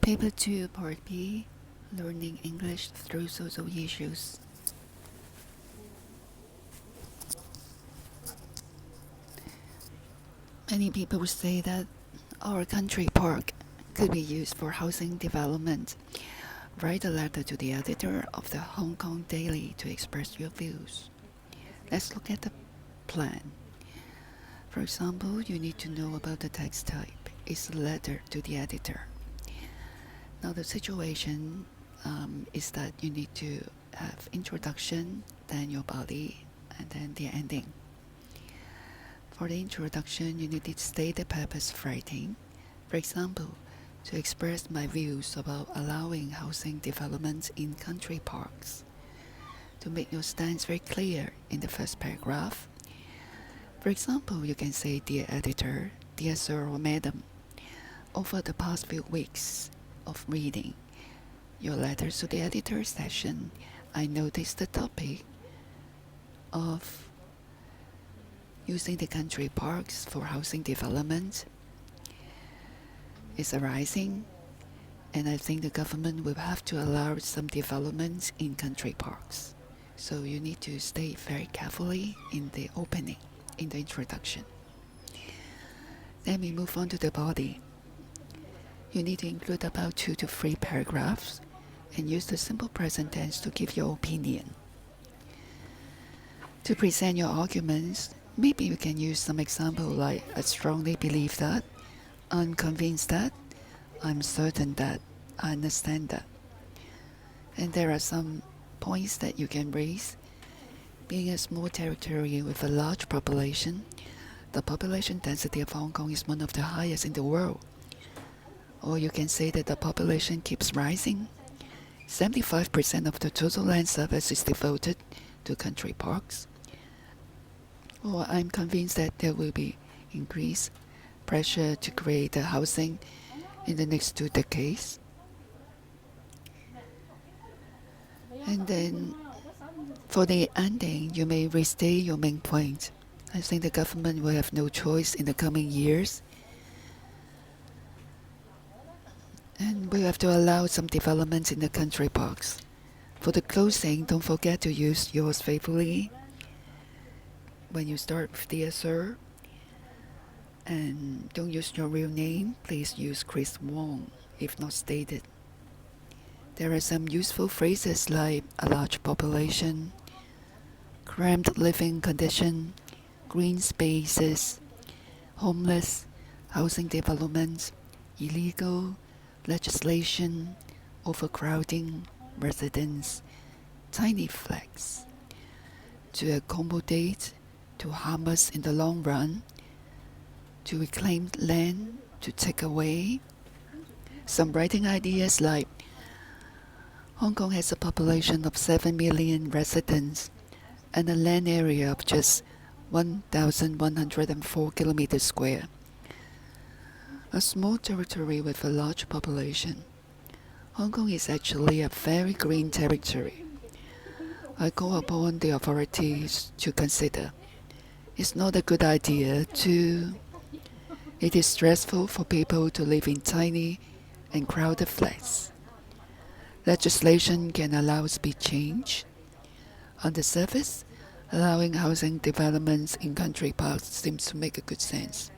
Paper 2, Part B, Learning English Through Social Issues. Many people say that our country park could be used for housing development. Write a letter to the editor of the Hong Kong Daily to express your views. Let's look at the plan. For example, you need to know about the text type. It's a letter to the editor. Now the situation is that you need to have introduction, then your body, and then the ending. For the introduction, you need to state the purpose of writing. For example, to express my views about allowing housing development in country parks. To make your stance very clear in the first paragraph. For example, you can say, Dear Editor, Dear Sir or Madam, over the past few weeks of reading your letters to the editor session, I noticed the topic of using the country parks for housing development is arising, and I think the government will have to allow some developments in country parks. So you need to state very carefully in the opening, in the introduction. Then we move on to the body. You need to include about 2 to 3 paragraphs and use the simple present tense to give your opinion. To present your arguments, maybe you can use some example like, I strongly believe that, I'm convinced that, I'm certain that, I understand that. And there are some points that you can raise. Being a small territory with a large population, the population density of Hong Kong is one of the highest in the world. Or you can say that the population keeps rising. 75% of the total land surface is devoted to country parks. Or I'm convinced that there will be increased pressure to create the housing in the next 2 decades. And then for the ending, you may restate your main point. I think the government will have no choice in the coming years. And we have to allow some developments in the country parks. For the closing, don't forget to use yours faithfully. When you start with Dear Sir, and don't use your real name, please use Chris Wong if not stated. There are some useful phrases like a large population, cramped living condition, green spaces, homeless, housing development, illegal, legislation, overcrowding, residents, tiny flags. To accommodate, to harm us in the long run, to reclaim land, to take away. Some writing ideas like, Hong Kong has a population of 7 million residents and a land area of just 1,104 kilometers square. A small territory with a large population. Hong Kong is actually a very green territory. I call upon the authorities to consider. It's not a good idea to... It is stressful for people to live in tiny and crowded flats. Legislation can allow speed change. On the surface, allowing housing developments in country parks seems to make a good sense.